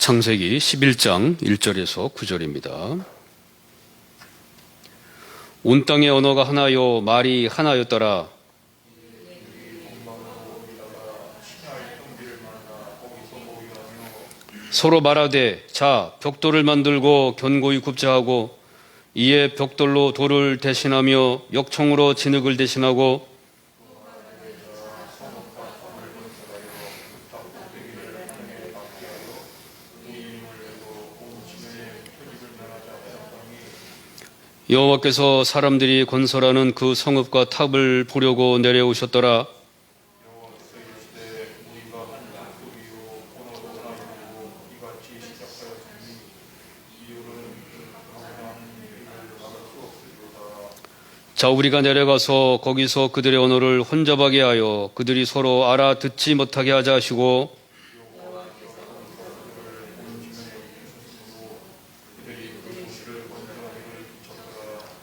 창세기 11장 1절에서 9절입니다. 온 땅의 언어가 하나요 말이 하나였더라. 서로 말하되 자 벽돌을 만들고 견고히 굽자 하고 이에 벽돌로 돌을 대신하며 역청으로 진흙을 대신하고 여호와께서 사람들이 건설하는 그 성읍과 탑을 보려고 내려오셨더라. 자 우리가 내려가서 거기서 그들의 언어를 혼잡하게 하여 그들이 서로 알아듣지 못하게 하자 하시고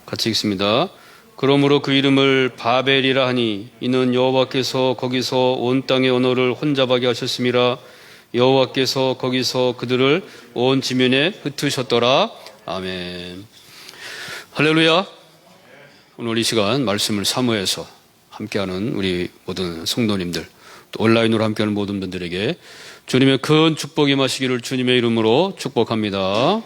같이 읽습니다. 그러므로 그 이름을 바벨이라 하니 이는 여호와께서 거기서 온 땅의 언어를 혼잡하게 하셨음이라. 여호와께서 거기서 그들을 온 지면에 흩으셨더라. 아멘. 할렐루야. 오늘 이 시간 말씀을 사모해서 함께하는 우리 모든 성도님들, 또 온라인으로 함께하는 모든 분들에게 주님의 큰 축복이 임하시기를 주님의 이름으로 축복합니다.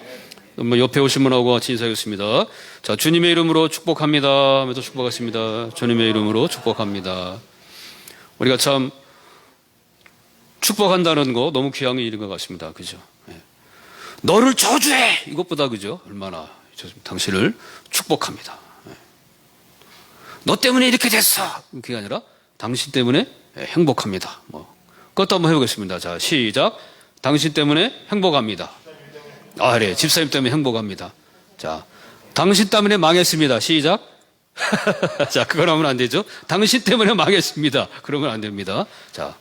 옆에 오신 분하고 같이 인사하겠습니다. 자, 주님의 이름으로 축복합니다 하면서 축복하십니다. 주님의 이름으로 축복합니다. 우리가 참 축복한다는 거 너무 귀한 일인 것 같습니다. 그죠? 네. 너를 저주해! 이것보다 그죠? 얼마나 당신을 축복합니다. 네. 너 때문에 이렇게 됐어! 그게 아니라 당신 때문에 행복합니다. 그것도 한번 해보겠습니다. 자, 시작. 당신 때문에 행복합니다. 아, 그래. 집사님 때문에 행복합니다. 자, 당신 때문에 망했습니다. 시작. 자, 그건 하면 안 되죠. 당신 때문에 망했습니다. 그러면 안 됩니다. 자,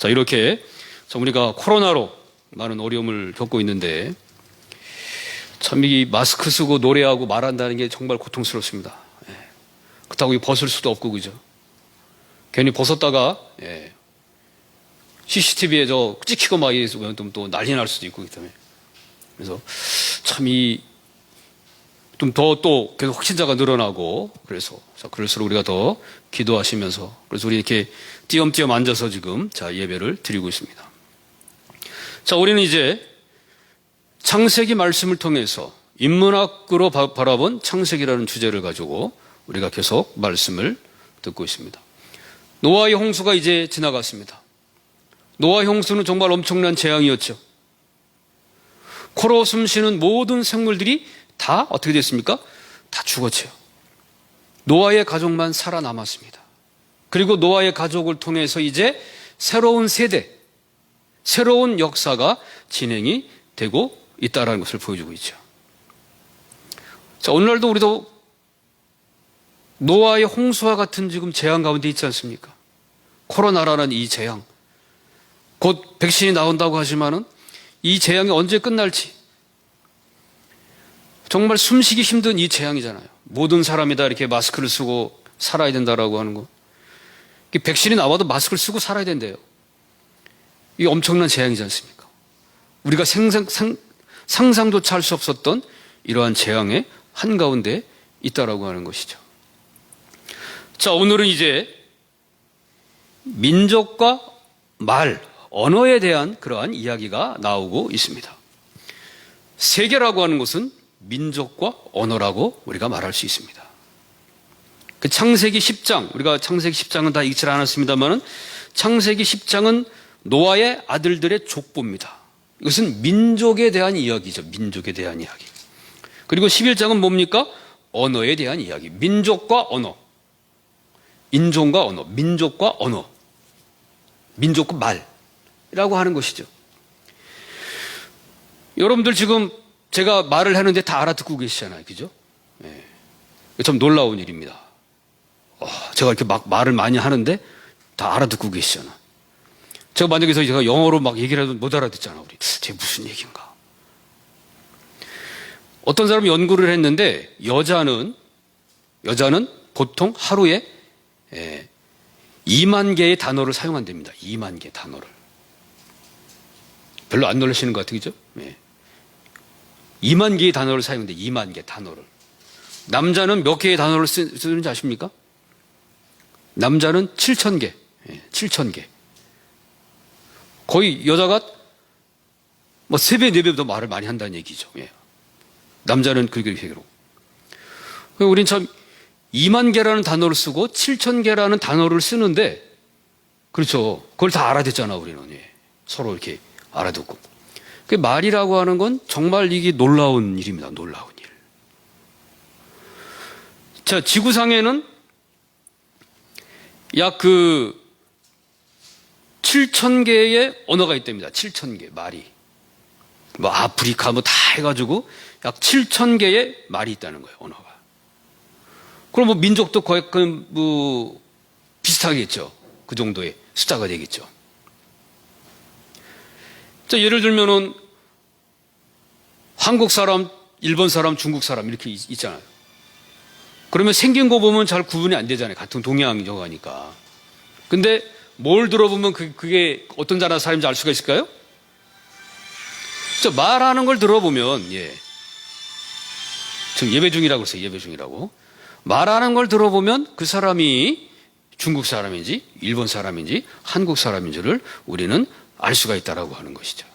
이렇게 우리가 코로나로 많은 어려움을 겪고 있는데 참 이 마스크 쓰고 노래하고 말한다는 게 정말 고통스럽습니다. 예. 그렇다고 벗을 수도 없고 그죠. 괜히 벗었다가 CCTV에 찍히고 막 있으면 또 난리 날 수도 있고 그렇기 때문에. 그래서 참 좀 또 계속 확진자가 늘어나고 그럴수록 우리가 더 기도하시면서 그래서 우리 이렇게 띄엄띄엄 앉아서 지금 예배를 드리고 있습니다. 자, 우리는 이제 창세기 말씀을 통해서 인문학으로 바라본 창세기라는 주제를 가지고 우리가 계속 말씀을 듣고 있습니다. 노아의 홍수가 이제 지나갔습니다. 노아의 홍수는 정말 엄청난 재앙이었죠. 코로 숨쉬는 모든 생물들이 다 어떻게 됐습니까? 다 죽었죠. 노아의 가족만 살아남았습니다. 그리고 노아의 가족을 통해서 이제 새로운 세대, 새로운 역사가 진행이 되고 있다는 것을 보여주고 있죠. 자, 오늘날도 우리도 노아의 홍수와 같은 지금 재앙 가운데 있지 않습니까? 코로나라는 이 재앙. 곧 백신이 나온다고 하지만은 이 재앙이 언제 끝날지 정말 숨쉬기 힘든 이 재앙이잖아요. 모든 사람이 다 이렇게 마스크를 쓰고 살아야 된다라고 하는 거. 백신이 나와도 마스크를 쓰고 살아야 된대요. 이게 엄청난 재앙이지 않습니까? 우리가 상상조차 할 수 없었던 이러한 재앙의 한가운데 있다라고 하는 것이죠. 자, 오늘은 이제 민족과 말, 언어에 대한 그러한 이야기가 나오고 있습니다. 세계라고 하는 것은 민족과 언어라고 우리가 말할 수 있습니다. 그 창세기 10장, 우리가 창세기 10장은 다 읽지 않았습니다만은 창세기 10장은 노아의 아들들의 족보입니다. 이것은 민족에 대한 이야기죠. 민족에 대한 이야기. 그리고 11장은 뭡니까? 언어에 대한 이야기. 민족과 언어. 인종과 언어. 민족과 언어. 민족과 말. 라고 하는 것이죠. 여러분들 지금 제가 말을 하는데 다 알아듣고 계시잖아요. 그죠? 네. 참 놀라운 일입니다. 제가 이렇게 막 말을 많이 하는데 다 알아듣고 계시잖아. 제가 만약에 제가 영어로 막 얘기를 해도 못 알아듣잖아. 우리. 쟤 무슨 얘기인가? 어떤 사람이 연구를 했는데 여자는 보통 하루에 2만 개의 단어를 사용한답니다. 2만 개 단어를. 별로 안 놀라시는 것 같은 거죠? 예. 2만 개의 단어를 사용하는데 2만 개 단어를. 남자는 몇 개의 단어를 쓰는지 아십니까? 남자는 7,000개. 예, 7,000개. 거의 여자가 뭐 3배, 4배보다 말을 많이 한다는 얘기죠. 예. 남자는 그렇게 그러고. 우린 참 2만 개라는 단어를 쓰고 7,000개라는 단어를 쓰는데, 그렇죠. 그걸 다 알아듣잖아, 우리는. 예. 서로 이렇게 알아듣고. 그 말이라고 하는 건 정말 이게 놀라운 일입니다. 놀라운 일. 자, 지구상에는 약 7,000개의 언어가 있답니다. 7,000개, 말이. 뭐, 아프리카 뭐 다 해가지고 약 7,000개의 말이 있다는 거예요, 언어가. 그럼 뭐 민족도 거의 뭐 비슷하겠죠. 그 정도의 숫자가 되겠죠. 자, 예를 들면은 한국 사람, 일본 사람, 중국 사람 이렇게 있잖아요. 그러면 생긴 거 보면 잘 구분이 안 되잖아요. 같은 동양이라고 하니까. 근데 뭘 들어보면 그게 어떤 나라 사람인지 알 수가 있을까요? 저 말하는 걸 들어보면, 예. 지금 예배 중이라고 했어요. 예배 중이라고. 말하는 걸 들어보면 그 사람이 중국 사람인지, 일본 사람인지, 한국 사람인지를 우리는 알 수가 있다라고 하는 것이죠.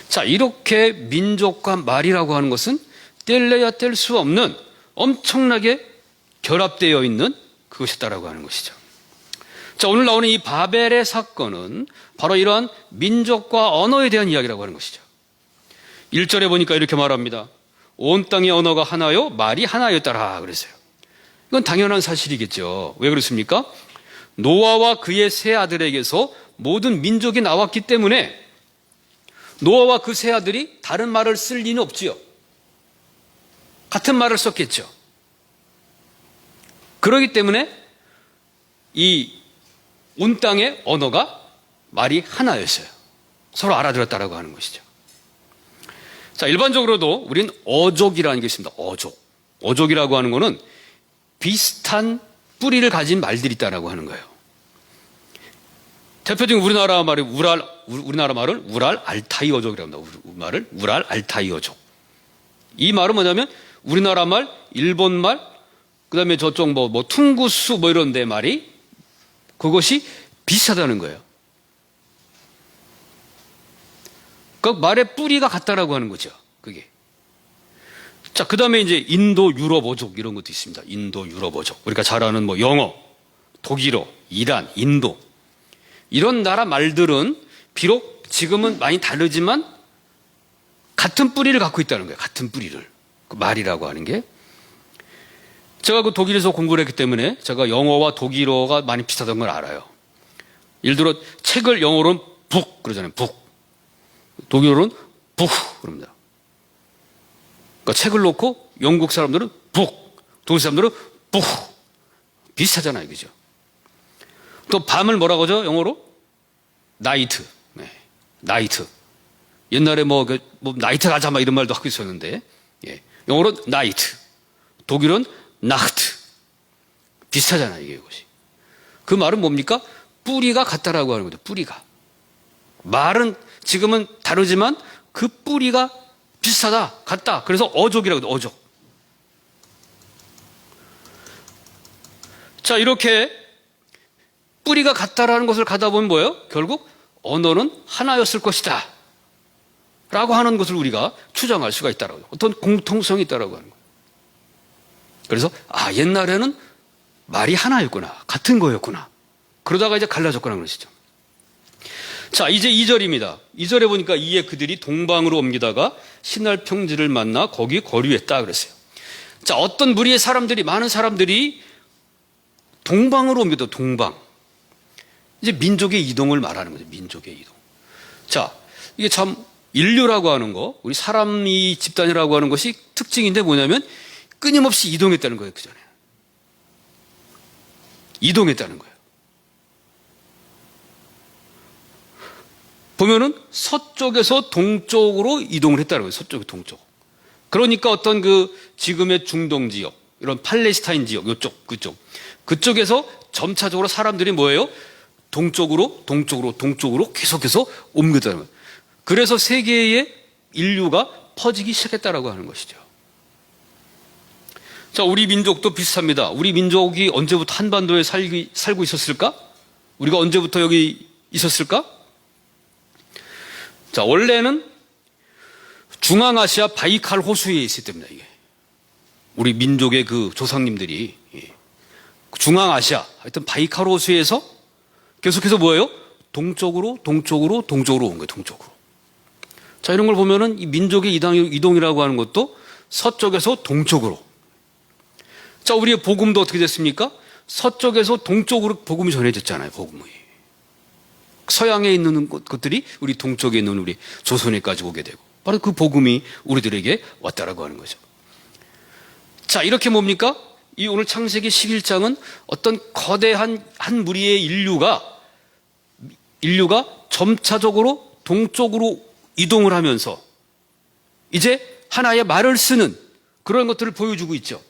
자, 이렇게 민족과 말이라고 하는 것은 뗄래야 뗄 수 없는 엄청나게 결합되어 있는 그것이다라고 하는 것이죠. 자, 오늘 나오는 이 바벨의 사건은 바로 이러한 민족과 언어에 대한 이야기라고 하는 것이죠. 1절에 보니까 이렇게 말합니다. 온 땅의 언어가 하나요, 말이 하나였더라 그랬어요. 이건 당연한 사실이겠죠. 왜 그렇습니까? 노아와 그의 세 아들에게서 모든 민족이 나왔기 때문에 노아와 그 세 아들이 다른 말을 쓸 리는 없지요. 같은 말을 썼겠죠. 그렇기 때문에 이 온 땅의 언어가 말이 하나였어요. 서로 알아들었다라고 하는 것이죠. 자, 일반적으로도 우린 어족이라는 게 있습니다. 어족. 어족이라고 하는 거는 비슷한 뿌리를 가진 말들이 있다라고 하는 거예요. 대표적인 우리나라 말을 우랄 알타이 어족이라고 합니다. 말을 우랄 알타이 어족. 이 말은 뭐냐면 우리나라 말, 일본 말, 그다음에 저쪽 뭐 퉁구수 뭐 이런 데 말이 그것이 비슷하다는 거예요. 그 말의 뿌리가 같다라고 하는 거죠. 그게. 자, 그다음에 이제 인도 유럽 어족 이런 것도 있습니다. 인도 유럽 어족. 우리가 잘 아는 뭐 영어, 독일어, 이란, 인도 이런 나라 말들은 비록 지금은 많이 다르지만 같은 뿌리를 갖고 있다는 거예요. 같은 뿌리를. 그 말이라고 하는 게. 제가 그 독일에서 공부를 했기 때문에 제가 영어와 독일어가 많이 비슷하다는 걸 알아요. 예를 들어 책을 영어로는 북 그러잖아요. 북. 독일어로는 북 그럽니다. 그러니까 책을 놓고 영국 사람들은 북, 독일 사람들은 북. 비슷하잖아요. 그죠? 또 밤을 뭐라고 하죠? 영어로? 나이트. 네. 나이트. 옛날에 뭐 나이트 가자 막 이런 말도 하고 있었는데, 예. 영어로 나이트. 독일은 나흐트. 비슷하잖아요. 이것이. 그 말은 뭡니까? 뿌리가 같다라고 하는 거죠. 뿌리가. 말은 지금은 다르지만 그 뿌리가 비슷하다, 같다. 그래서 어족이라고 해요. 어족. 자, 이렇게 뿌리가 같다라는 것을 가다 보면 뭐예요? 결국 언어는 하나였을 것이다 라고 하는 것을 우리가 추정할 수가 있다라고. 어떤 공통성이 있다라고 하는 거예요. 그래서 옛날에는 말이 하나였구나, 같은 거였구나. 그러다가 이제 갈라졌구나 그러시죠. 자, 이제 2절입니다. 2절에 보니까 이에 그들이 동방으로 옮기다가 신할 평지를 만나 거기 거류했다 그랬어요. 자, 어떤 무리의 사람들이, 많은 사람들이 동방으로 옮겨도 동방. 이제 민족의 이동을 말하는 거죠. 민족의 이동. 자, 이게 참 인류라고 하는 거, 우리 사람이 집단이라고 하는 것이 특징인데 뭐냐면 끊임없이 이동했다는 거예요. 그 전에. 이동했다는 거예요. 보면은 서쪽에서 동쪽으로 이동을 했다는 거예요. 서쪽에서 동쪽. 그러니까 어떤 그 지금의 중동 지역, 이런 팔레스타인 지역, 그쪽에서 점차적으로 사람들이 뭐예요? 동쪽으로 계속해서 옮겼다는 거예요. 그래서 세계의 인류가 퍼지기 시작했다라고 하는 것이죠. 자, 우리 민족도 비슷합니다. 우리 민족이 언제부터 한반도에 살고 있었을까? 우리가 언제부터 여기 있었을까? 자, 원래는 중앙아시아 바이칼 호수에 있을 때입니다, 이게. 우리 민족의 그 조상님들이 중앙아시아, 하여튼 바이칼 호수에서 계속해서 뭐예요? 동쪽으로 온 거예요, 동쪽으로. 자, 이런 걸 보면은 이 민족의 이동이라고 하는 것도 서쪽에서 동쪽으로. 자, 우리의 복음도 어떻게 됐습니까? 서쪽에서 동쪽으로 복음이 전해졌잖아요, 복음이. 서양에 있는 것들이 우리 동쪽에 있는 우리 조선에까지 오게 되고, 바로 그 복음이 우리들에게 왔다라고 하는 거죠. 자, 이렇게 뭡니까? 이 오늘 창세기 11장은 어떤 거대한 한 무리의 인류가 점차적으로 동쪽으로 이동을 하면서 이제 하나의 말을 쓰는 그런 것들을 보여주고 있죠.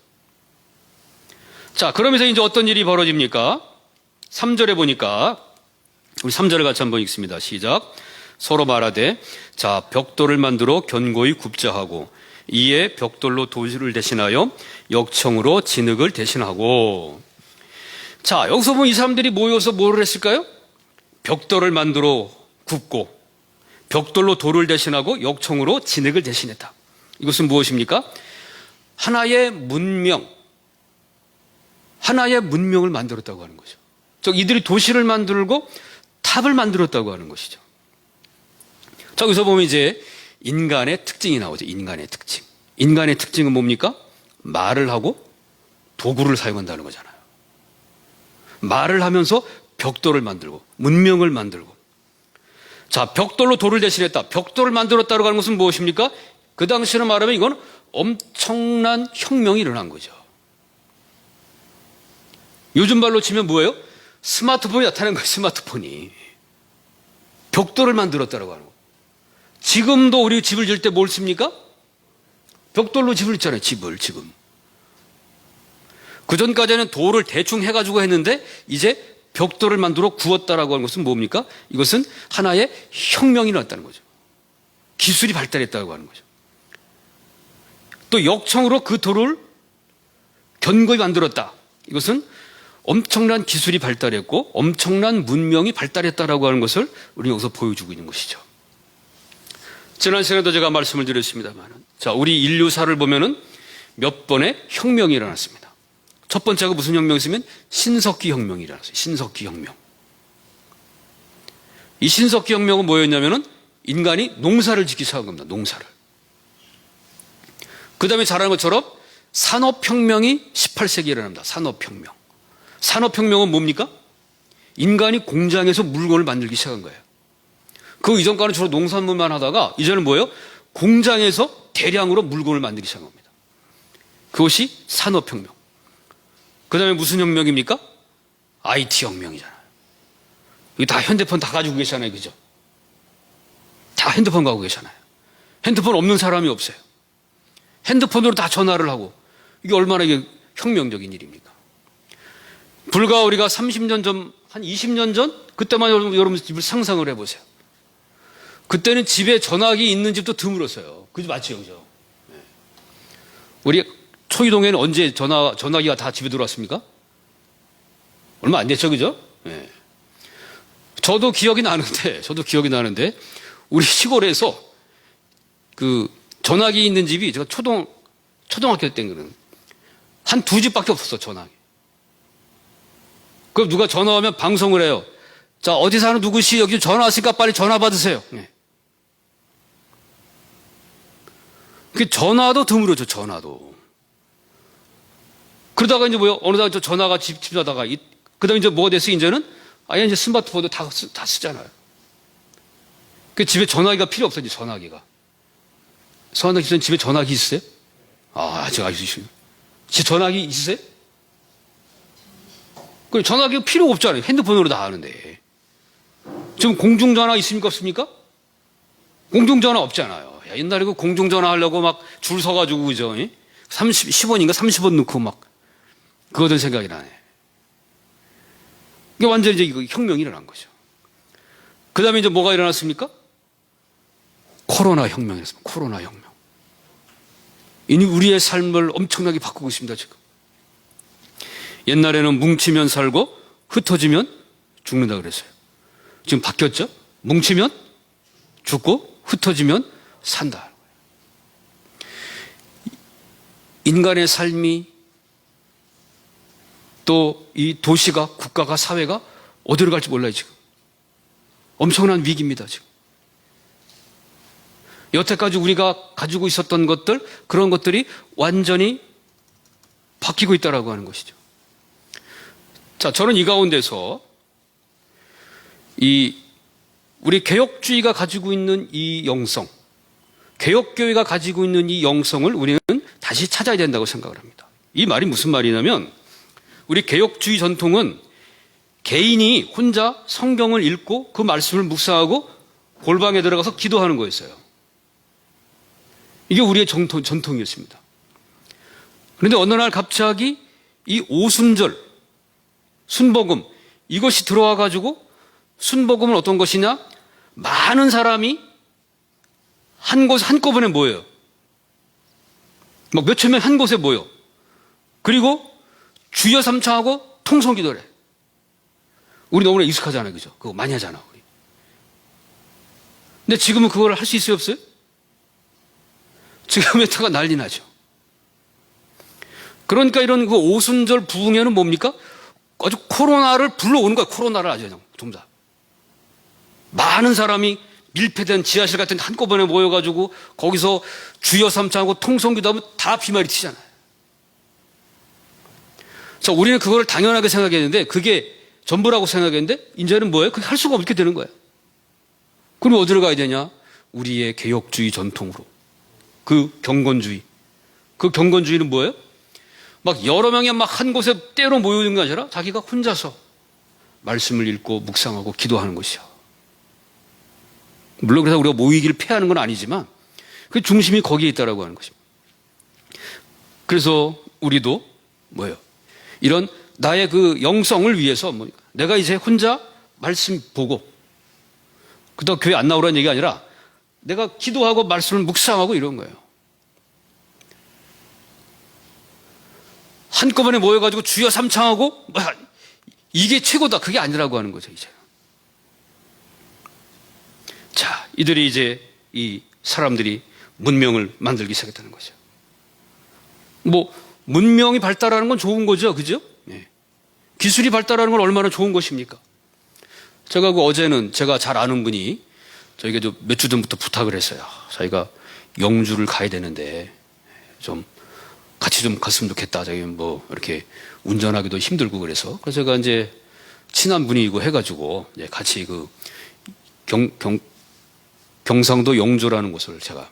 자, 그러면서 이제 어떤 일이 벌어집니까? 3절에 보니까, 우리 3절을 같이 한번 읽습니다. 시작. 서로 말하되, 자, 벽돌을 만들어 견고히 굽자 하고, 이에 벽돌로 도시를 대신하여 역청으로 진흙을 대신하고. 자, 여기서 보면 이 사람들이 모여서 뭐를 했을까요? 벽돌을 만들어 굽고, 벽돌로 돌을 대신하고 역청으로 진흙을 대신했다. 이것은 무엇입니까? 하나의 문명을 만들었다고 하는 거죠. 즉, 이들이 도시를 만들고 탑을 만들었다고 하는 것이죠. 자, 여기서 보면 이제 인간의 특징이 나오죠. 인간의 특징. 인간의 특징은 뭡니까? 말을 하고 도구를 사용한다는 거잖아요. 말을 하면서 벽돌을 만들고 문명을 만들고. 자, 벽돌로 돌을 대신했다. 벽돌을 만들었다고 하는 것은 무엇입니까? 그 당시로 말하면 이건 엄청난 혁명이 일어난 거죠. 요즘 말로 치면 뭐예요? 스마트폰이 나타난 거예요, 스마트폰이. 벽돌을 만들었다고 하는 거예요. 지금도 우리 집을 지을 때 뭘 씁니까? 벽돌로 집을 짓잖아요, 집을, 지금. 그 전까지는 돌을 대충 해가지고 했는데, 이제 벽돌을 만들어 구웠다라고 하는 것은 뭡니까? 이것은 하나의 혁명이 일어났다는 거죠. 기술이 발달했다고 하는 거죠. 또 역청으로 그 돌을 견고히 만들었다. 이것은 엄청난 기술이 발달했고 엄청난 문명이 발달했다라고 하는 것을 우리 여기서 보여주고 있는 것이죠. 지난 시간에도 제가 말씀을 드렸습니다만, 자, 우리 인류사를 보면은 몇 번의 혁명이 일어났습니다. 첫 번째가 무슨 혁명이 있으면 신석기 혁명이 일어났어요. 신석기 혁명. 이 신석기 혁명은 뭐였냐면은 인간이 농사를 짓기 시작한 겁니다. 농사를. 그 다음에 잘하는 것처럼 산업혁명이 18세기에 일어납니다. 산업혁명. 산업혁명은 뭡니까? 인간이 공장에서 물건을 만들기 시작한 거예요. 그 이전까지는 주로 농산물만 하다가 이제는 뭐예요? 공장에서 대량으로 물건을 만들기 시작한 겁니다. 그것이 산업혁명. 그 다음에 무슨 혁명입니까? IT 혁명이잖아요. 이게 다 핸드폰 다 가지고 계시잖아요. 그죠? 다 핸드폰 가지고 계시잖아요. 핸드폰 없는 사람이 없어요. 핸드폰으로 다 전화를 하고, 이게 얼마나 이게 혁명적인 일입니까? 불과 우리가 30년 전, 한 20년 전, 그때만 여러분 집을 상상을 해보세요. 그때는 집에 전화기 있는 집도 드물었어요. 그죠? 맞죠? 그죠? 네. 우리 초이동에는 언제 전화기가 다 집에 들어왔습니까? 얼마 안 됐죠? 그죠? 네. 저도 기억이 나는데, 우리 시골에서 그 전화기 있는 집이 제가 초등학교 때는 한 두 집밖에 없었어, 전화기. 그럼 누가 전화 오면 방송을 해요. 자, 어디 사는 누구시, 여기 전화 왔으니까 빨리 전화 받으세요. 네. 그 전화도 드물었죠, 전화도. 그러다가 이제 뭐요? 어느덧 전화가 집하다가, 그 다음에 이제 뭐가 됐어요, 이제는? 아예 이제 스마트폰도 다 쓰잖아요. 그 집에 전화기가 필요 없어요, 이제 전화기가. 서한당 집사님 집에 전화기 있으세요? 아, 제가 있으시요. 집 전화기 있으세요? 그 전화기가 필요 없잖아요. 핸드폰으로 다 하는데. 지금 공중전화 있습니까? 없습니까? 공중전화 없잖아요. 야, 옛날에 그 공중전화 하려고 막 줄 서가지고, 그죠? 10원인가 30원 넣고 막, 그거들 생각이 나네. 이게 완전히 이제 이거 혁명이 일어난 거죠. 그 다음에 이제 뭐가 일어났습니까? 코로나 혁명이었습니다. 코로나 혁명. 이니 우리의 삶을 엄청나게 바꾸고 있습니다, 지금. 옛날에는 뭉치면 살고 흩어지면 죽는다 그랬어요. 지금 바뀌었죠? 뭉치면 죽고 흩어지면 산다. 인간의 삶이 또 이 도시가, 국가가, 사회가 어디로 갈지 몰라요, 지금. 엄청난 위기입니다, 지금. 여태까지 우리가 가지고 있었던 것들, 그런 것들이 완전히 바뀌고 있다라고 하는 것이죠. 자, 저는 이 가운데서 우리 개혁주의가 가지고 있는 이 영성, 개혁교회가 가지고 있는 이 영성을 우리는 다시 찾아야 된다고 생각을 합니다. 이 말이 무슨 말이냐면, 우리 개혁주의 전통은 개인이 혼자 성경을 읽고 그 말씀을 묵상하고 골방에 들어가서 기도하는 거였어요. 이게 우리의 전통이었습니다. 그런데 어느 날 갑자기 이 오순절, 순복음, 이것이 들어와 가지고, 순복음은 어떤 것이냐? 많은 사람이 한 곳, 한꺼번에 모여요. 막 몇천 명 한 곳에 모여. 그리고 주여 삼창하고 통성 기도를 해. 우리 너무나 익숙하잖아요, 그죠? 그거 많이 하잖아, 우리. 근데 지금은 그걸 할 수 있어요, 없어요? 지금 에다가 난리 나죠. 그러니까 이런 그 오순절 부흥회는 뭡니까? 아주 코로나를 불러오는 거야, 코로나를 아주 그냥, 좀 다. 많은 사람이 밀폐된 지하실 같은 데 한꺼번에 모여가지고 거기서 주여 삼창하고 통성기도 하면 다 비말이 튀잖아요. 자, 우리는 그걸 당연하게 생각했는데 그게 전부라고 생각했는데 이제는 뭐예요? 그게 할 수가 없게 되는 거예요. 그럼 어디로 가야 되냐? 우리의 개혁주의 전통으로. 그 경건주의. 그 경건주의는 뭐예요? 막 여러 명이 막 한 곳에 때로 모이는 게 아니라 자기가 혼자서 말씀을 읽고 묵상하고 기도하는 것이요. 물론 그래서 우리가 모이기를 패하는 건 아니지만 그 중심이 거기에 있다라고 하는 것입니다. 그래서 우리도 뭐예요? 이런 나의 그 영성을 위해서 내가 이제 혼자 말씀 보고 그다음 교회 안 나오라는 얘기가 아니라 내가 기도하고 말씀을 묵상하고 이런 거예요. 한꺼번에 모여가지고 주여 삼창하고 이게 최고다. 그게 아니라고 하는 거죠, 이제. 자, 이들이 이제 이 사람들이 문명을 만들기 시작했다는 거죠. 문명이 발달하는 건 좋은 거죠, 그죠? 네. 기술이 발달하는 건 얼마나 좋은 것입니까? 제가 어제는 제가 잘 아는 분이 저에게 몇 주 전부터 부탁을 했어요. 자기가 영주를 가야 되는데 좀 같이 좀 갔으면 좋겠다. 자기 이렇게 운전하기도 힘들고 그래서 제가 이제 친한 분이고 해가지고 같이 그 경상도 영주라는 곳을 제가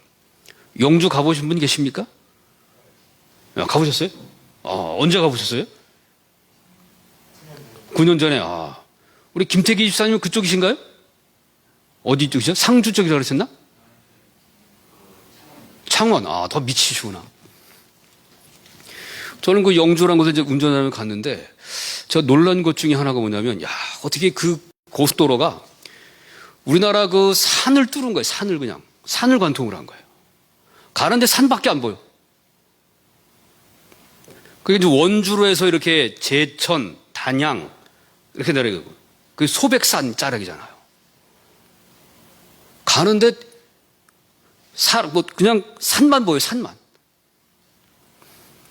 영주 가보신 분 계십니까? 가보셨어요? 언제 가보셨어요? 9년 전에. 우리 김태기 집사님은 그쪽이신가요? 어디 쪽이죠? 상주 쪽이라고 그러셨나? 창원. 더 미치시구나. 저는 그 영주라는 곳에 이제 운전하며 갔는데 제가 놀란 것 중에 하나가 뭐냐면, 어떻게 그 고속도로가 우리나라 그 산을 뚫은 거예요. 산을 관통을 한 거예요. 가는데 산밖에 안 보여. 그게 이제 원주로 해서 이렇게 제천, 단양 이렇게 내려가고 그 소백산 자락이잖아요. 가는데 그냥 산만 보여요. 산만.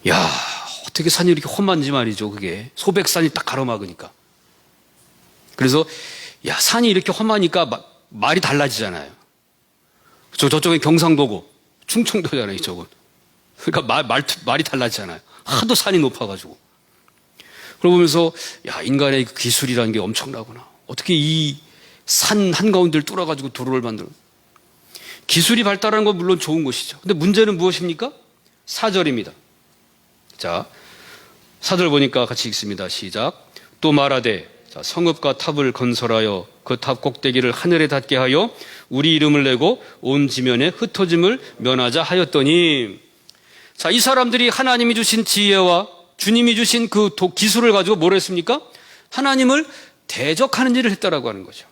야, 어떻게 산이 이렇게 험한지 말이죠. 그게 소백산이 딱 가로막으니까. 그래서 산이 이렇게 험하니까 말이 달라지잖아요. 저쪽에 경상도고 충청도잖아요, 이쪽은. 그러니까 말이 달라지잖아요. 하도 산이 높아가지고. 그러고 보면서 인간의 그 기술이라는 게 엄청나구나. 어떻게 이 산 한가운데를 뚫어가지고 도로를 만들어. 기술이 발달하는 건 물론 좋은 것이죠. 근데 문제는 무엇입니까? 4절입니다. 자, 4절 보니까 같이 읽습니다. 시작. 또 말하되 성읍과 탑을 건설하여 그 탑 꼭대기를 하늘에 닿게 하여 우리 이름을 내고 온 지면에 흩어짐을 면하자 하였더니, 자, 이 사람들이 하나님이 주신 지혜와 주님이 주신 그 기술을 가지고 뭘 했습니까? 하나님을 대적하는 일을 했다라고 하는 거죠.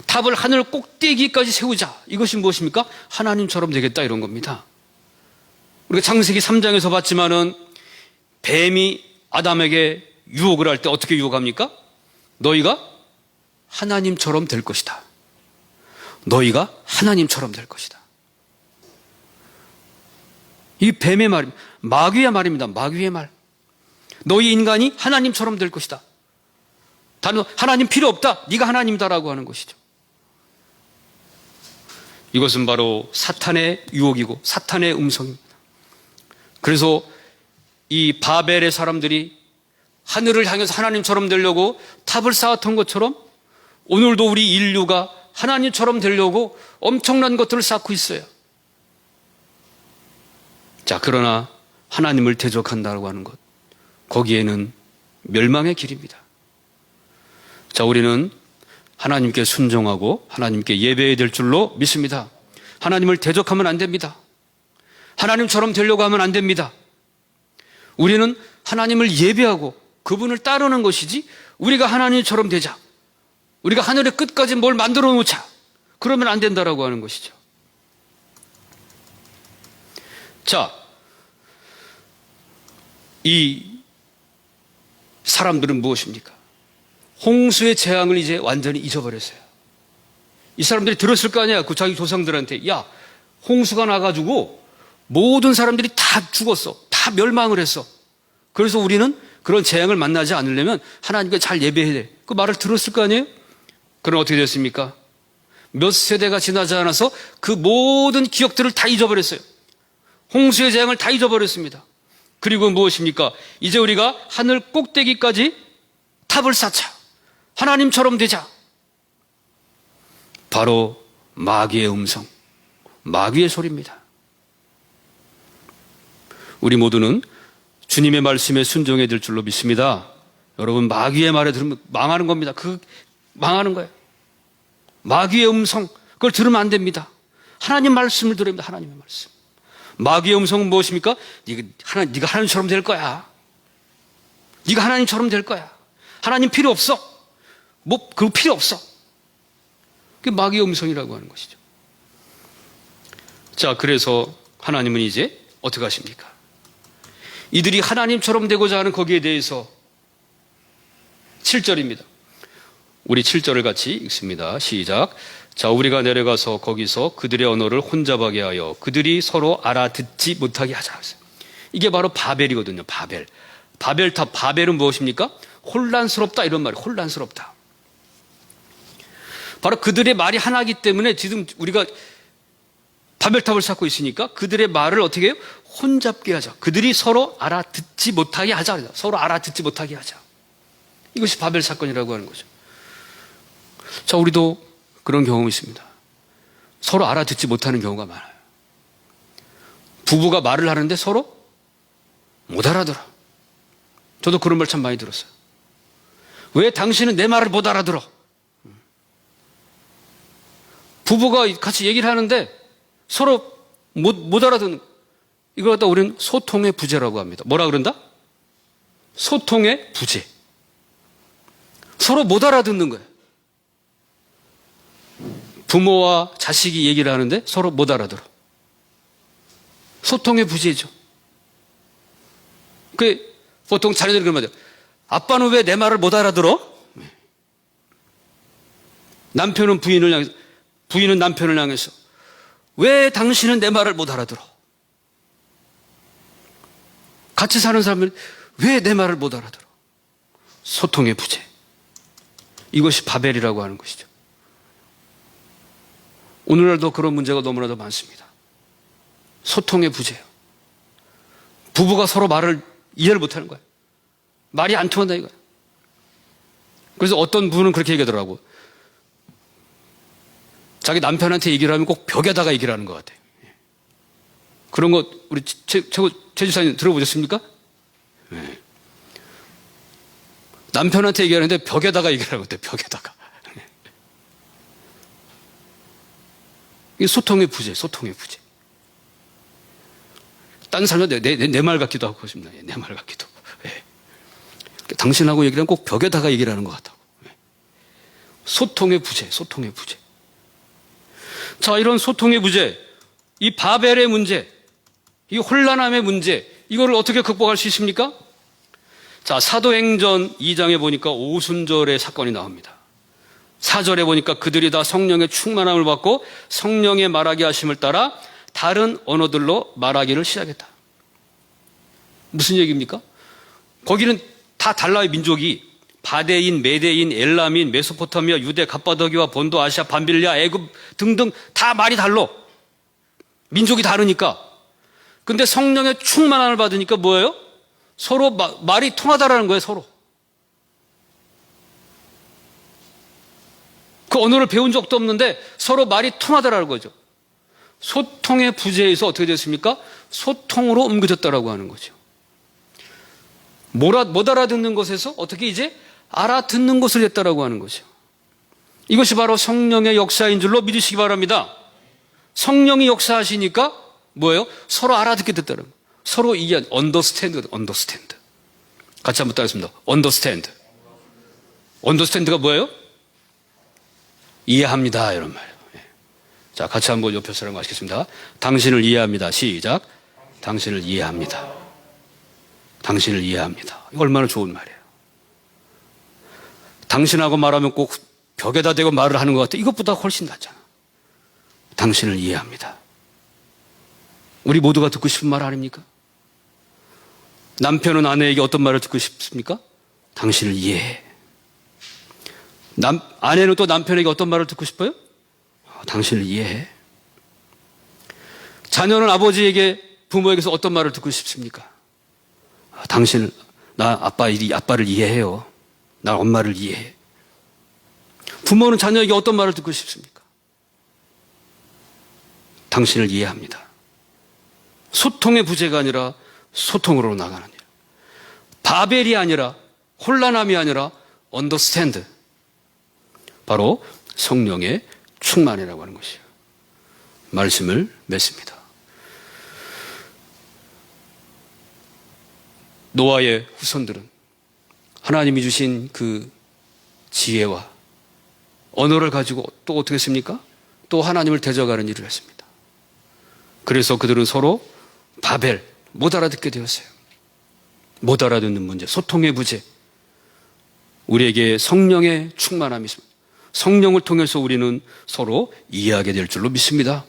탑을 하늘 꼭대기까지 세우자. 이것이 무엇입니까? 하나님처럼 되겠다 이런 겁니다. 우리가 창세기 3장에서 봤지만은 뱀이 아담에게 유혹을 할 때 어떻게 유혹합니까? 너희가 하나님처럼 될 것이다. 너희가 하나님처럼 될 것이다. 이 뱀의 말입니다. 마귀의 말입니다. 마귀의 말. 너희 인간이 하나님처럼 될 것이다. 단어 하나님 필요 없다. 네가 하나님이다라고 하는 것이죠. 이것은 바로 사탄의 유혹이고 사탄의 음성입니다. 그래서 이 바벨의 사람들이 하늘을 향해서 하나님처럼 되려고 탑을 쌓았던 것처럼 오늘도 우리 인류가 하나님처럼 되려고 엄청난 것들을 쌓고 있어요. 자, 그러나 하나님을 대적한다고 하는 것, 거기에는 멸망의 길입니다. 자, 우리는 하나님께 순종하고 하나님께 예배해야 될 줄로 믿습니다. 하나님을 대적하면 안 됩니다. 하나님처럼 되려고 하면 안 됩니다. 우리는 하나님을 예배하고 그분을 따르는 것이지 우리가 하나님처럼 되자, 우리가 하늘의 끝까지 뭘 만들어 놓자, 그러면 안 된다라고 하는 것이죠. 자, 이 사람들은 무엇입니까? 홍수의 재앙을 이제 완전히 잊어버렸어요. 이 사람들이 들었을 거 아니야. 그 자기 조상들한테, 야, 홍수가 나가지고 모든 사람들이 다 죽었어. 다 멸망을 했어. 그래서 우리는 그런 재앙을 만나지 않으려면 하나님께 잘 예배해야 돼. 그 말을 들었을 거 아니에요? 그럼 어떻게 됐습니까? 몇 세대가 지나지 않아서 그 모든 기억들을 다 잊어버렸어요. 홍수의 재앙을 다 잊어버렸습니다. 그리고 무엇입니까? 이제 우리가 하늘 꼭대기까지 탑을 쌓자. 하나님처럼 되자. 바로 마귀의 음성, 마귀의 소리입니다. 우리 모두는 주님의 말씀에 순종해야 될 줄로 믿습니다. 여러분, 마귀의 말에 들으면 망하는 겁니다. 망하는 거예요. 마귀의 음성, 그걸 들으면 안 됩니다. 하나님 말씀을 들어야 됩니다. 하나님의 말씀. 마귀의 음성은 무엇입니까? 네가 하나님처럼 될 거야. 네가 하나님처럼 될 거야. 하나님 필요 없어. 그거 필요 없어. 그게 마귀의 음성이라고 하는 것이죠. 자, 그래서 하나님은 이제 어떻게 하십니까? 이들이 하나님처럼 되고자 하는 거기에 대해서 7절입니다. 우리 7절을 같이 읽습니다. 시작. 자, 우리가 내려가서 거기서 그들의 언어를 혼잡하게 하여 그들이 서로 알아듣지 못하게 하자. 이게 바로 바벨이거든요. 바벨. 바벨탑, 바벨은 무엇입니까? 혼란스럽다 이런 말이에요. 혼란스럽다. 바로 그들의 말이 하나이기 때문에 지금 우리가 바벨탑을 쌓고 있으니까 그들의 말을 어떻게 해요? 혼잡게 하자. 그들이 서로 알아듣지 못하게 하자. 서로 알아듣지 못하게 하자. 이것이 바벨 사건이라고 하는 거죠. 자, 우리도 그런 경험이 있습니다. 서로 알아듣지 못하는 경우가 많아요. 부부가 말을 하는데 서로 못 알아들어. 저도 그런 말 참 많이 들었어요. 왜 당신은 내 말을 못 알아들어? 부부가 같이 얘기를 하는데 서로 못 알아듣는, 이걸 갖다 우리는 소통의 부재라고 합니다. 뭐라 그런다? 소통의 부재. 서로 못 알아듣는 거예요. 부모와 자식이 얘기를 하는데 서로 못 알아들어. 소통의 부재죠. 보통 자녀들이 그런 말이에요. 아빠는 왜 내 말을 못 알아들어? 남편은 부인은 남편을 향해서 왜 당신은 내 말을 못 알아들어? 같이 사는 사람들은 왜 내 말을 못 알아들어? 소통의 부재. 이것이 바벨이라고 하는 것이죠. 오늘날도 그런 문제가 너무나도 많습니다. 소통의 부재예요. 부부가 서로 말을 이해를 못하는 거예요. 말이 안 통한다 이거예요. 그래서 어떤 분은 그렇게 얘기하더라고. 자기 남편한테 얘기를 하면 꼭 벽에다가 얘기를 하는 것 같아요. 그런 거 우리 최 지사님 들어보셨습니까? 네. 남편한테 얘기하는데 벽에다가 얘기를 하는 것 같아요. 벽에다가. 이게 소통의 부재, 소통의 부재. 딴 사람은 내 말 같기도 하고 싶나, 내 말 같기도. 네. 당신하고 얘기를 하면 꼭 벽에다가 얘기를 하는 것 같다고. 네. 소통의 부재, 소통의 부재. 자, 이런 소통의 부재, 이 바벨의 문제, 이 혼란함의 문제, 이거를 어떻게 극복할 수 있습니까? 자, 사도행전 2장에 보니까 오순절의 사건이 나옵니다. 4절에 보니까 그들이 다 성령의 충만함을 받고 성령의 말하게 하심을 따라 다른 언어들로 말하기를 시작했다. 무슨 얘기입니까? 거기는 다 달라요, 민족이. 바데인, 메데인, 엘람인, 메소포타미아, 유대, 갑바도기와 본도, 아시아, 밤빌리아, 애굽 등등 다 말이 달라. 민족이 다르니까. 근데 성령의 충만함을 받으니까 뭐예요? 서로 말이 통하다라는 거예요, 서로. 그 언어를 배운 적도 없는데 서로 말이 통하다라는 거죠. 소통의 부재에서 어떻게 됐습니까? 소통으로 옮겨졌다라고 하는 거죠. 못 알아듣는 것에서 어떻게 이제 알아듣는 것을 했다라고 하는 거죠. 이것이 바로 성령의 역사인 줄로 믿으시기 바랍니다. 성령이 역사하시니까 뭐예요? 서로 알아듣게 됐다는 거예요. 서로 이해, understand. 같이 한번 따겠습니다. understand. understand가 뭐예요? 이해합니다, 이런 말이에요. 자, 같이 한번 옆에 사람 하시겠습니다. 당신을 이해합니다. 시작. 당신을 이해합니다. 당신을 이해합니다. 이거 얼마나 좋은 말이에요. 당신하고 말하면 꼭 벽에다 대고 말을 하는 것 같아. 이것보다 훨씬 낫잖아. 당신을 이해합니다. 우리 모두가 듣고 싶은 말 아닙니까? 남편은 아내에게 어떤 말을 듣고 싶습니까? 당신을 이해해. 아내는 또 남편에게 어떤 말을 듣고 싶어요? 당신을 이해해. 자녀는 아버지에게, 부모에게서 어떤 말을 듣고 싶습니까? 나 아빠를 이해해요. 나 엄마를 이해해. 부모는 자녀에게 어떤 말을 듣고 싶습니까? 당신을 이해합니다. 소통의 부재가 아니라 소통으로 나가는 일. 바벨이 아니라, 혼란함이 아니라 understand. 바로 성령의 충만이라고 하는 것이에요. 말씀을 맺습니다. 노아의 후손들은 하나님이 주신 그 지혜와 언어를 가지고 또 어떻게 했습니까? 또 하나님을 대적하는 일을 했습니다. 그래서 그들은 서로 바벨, 못 알아듣게 되었어요. 못 알아듣는 문제, 소통의 부재. 우리에게 성령의 충만함이 있습니다. 성령을 통해서 우리는 서로 이해하게 될 줄로 믿습니다.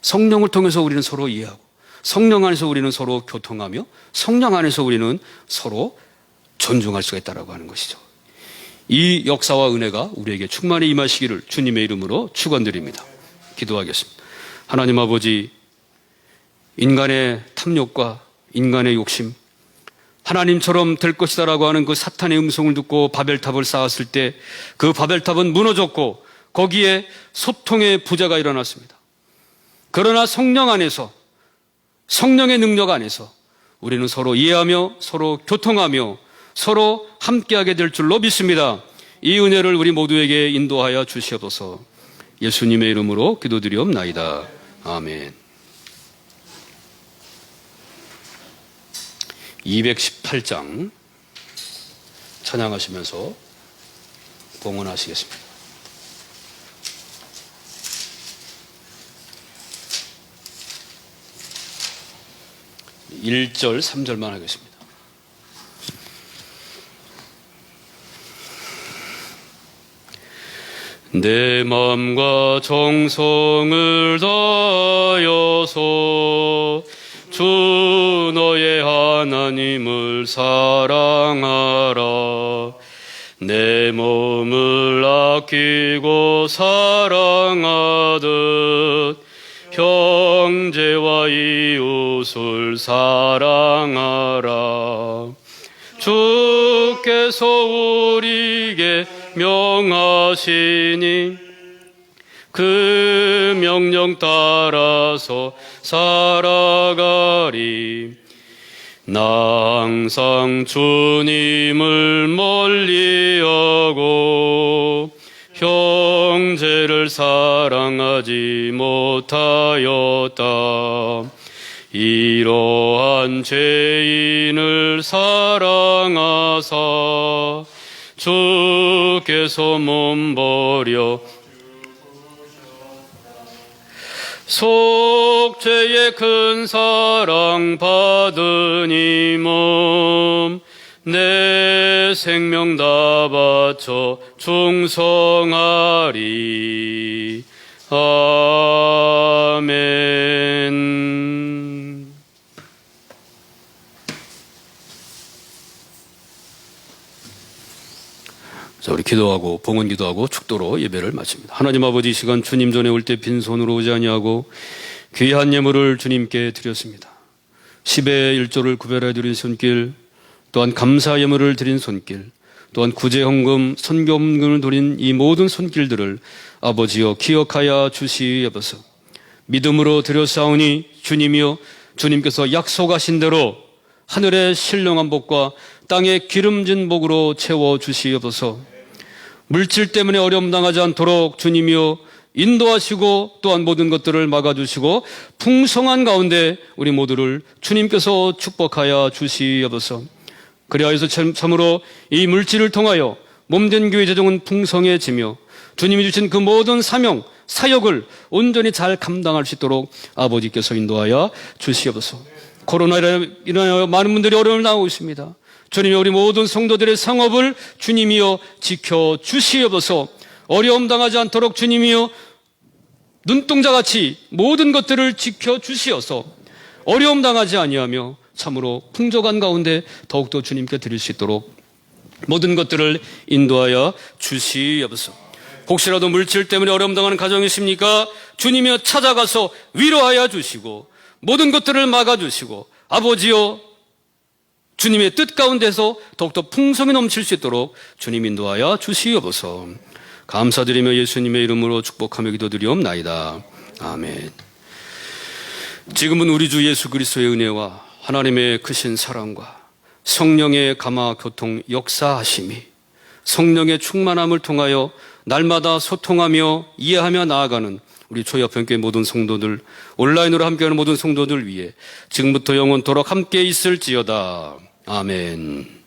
성령을 통해서 우리는 서로 이해하고, 성령 안에서 우리는 서로 교통하며, 성령 안에서 우리는 서로 존중할 수가 있다고 하는 것이죠. 이 역사와 은혜가 우리에게 충만히 임하시기를 주님의 이름으로 축원드립니다. 기도하겠습니다. 하나님 아버지, 인간의 탐욕과 인간의 욕심, 하나님처럼 될 것이다라고 하는 그 사탄의 음성을 듣고 바벨탑을 쌓았을 때 그 바벨탑은 무너졌고 거기에 소통의 부재가 일어났습니다. 그러나 성령 안에서, 성령의 능력 안에서 우리는 서로 이해하며 서로 교통하며 서로 함께하게 될 줄로 믿습니다. 이 은혜를 우리 모두에게 인도하여 주시옵소서. 예수님의 이름으로 기도드리옵나이다. 아멘. 218장 찬양하시면서 봉헌하시겠습니다. 1절, 3절만 하겠습니다. 내 마음과 정성을 다하여서 주 너의 하나님을 사랑하라. 내 몸을 아끼고 사랑하듯 형제와 이웃을 사랑하라. 주께서 우리에게 명하시니 그 명령 따라서 살아가리. 나 항상 주님을 멀리하고 형제를 사랑하지 못하였다. 이러한 죄인을 사랑하사 주께서 몸버려 속죄의 큰 사랑 받은 이 몸 내 생명 다 바쳐 충성하리. 아멘. 자, 우리 기도하고 봉헌 기도하고 축도로 예배를 마칩니다. 하나님 아버지, 이 시간 주님 전에 올 때 빈손으로 오지 아니하고 귀한 예물을 주님께 드렸습니다. 10의 1조를 구별해 드린 손길, 또한 감사 예물을 드린 손길, 또한 구제 헌금, 선교 헌금을 드린 이 모든 손길들을 아버지여 기억하여 주시옵소서. 믿음으로 드렸사오니 주님이여 주님께서 약속하신 대로 하늘의 신령한 복과 땅의 기름진 복으로 채워 주시옵소서. 물질 때문에 어려움 당하지 않도록 주님이여 인도하시고 또한 모든 것들을 막아주시고 풍성한 가운데 우리 모두를 주님께서 축복하여 주시옵소서. 그리하여서 참으로 이 물질을 통하여 몸된 교회 재정은 풍성해지며 주님이 주신 그 모든 사명, 사역을 온전히 잘 감당할 수 있도록 아버지께서 인도하여 주시옵소서. 코로나로 인하여 많은 분들이 어려움을 당하고 있습니다. 주님이 우리 모든 성도들의 상업을 주님이여 지켜 주시옵소서. 어려움 당하지 않도록 주님이여 눈동자같이 모든 것들을 지켜 주시어서 어려움 당하지 아니하며 참으로 풍족한 가운데 더욱더 주님께 드릴 수 있도록 모든 것들을 인도하여 주시옵소서. 혹시라도 물질 때문에 어려움 당하는 가정이 있습니까? 주님이여 찾아가서 위로하여 주시고 모든 것들을 막아주시고 아버지여 주님의 뜻 가운데서 더욱더 풍성이 넘칠 수 있도록 주님 인도하여 주시옵소서. 감사드리며 예수님의 이름으로 축복하며 기도드리옵나이다. 아멘. 지금은 우리 주 예수 그리스도의 은혜와 하나님의 크신 사랑과 성령의 감화 교통 역사하심이 성령의 충만함을 통하여 날마다 소통하며 이해하며 나아가는 우리 초협변교회 모든 성도들, 온라인으로 함께하는 모든 성도들 위해 지금부터 영원토록 함께 있을지어다. 아멘.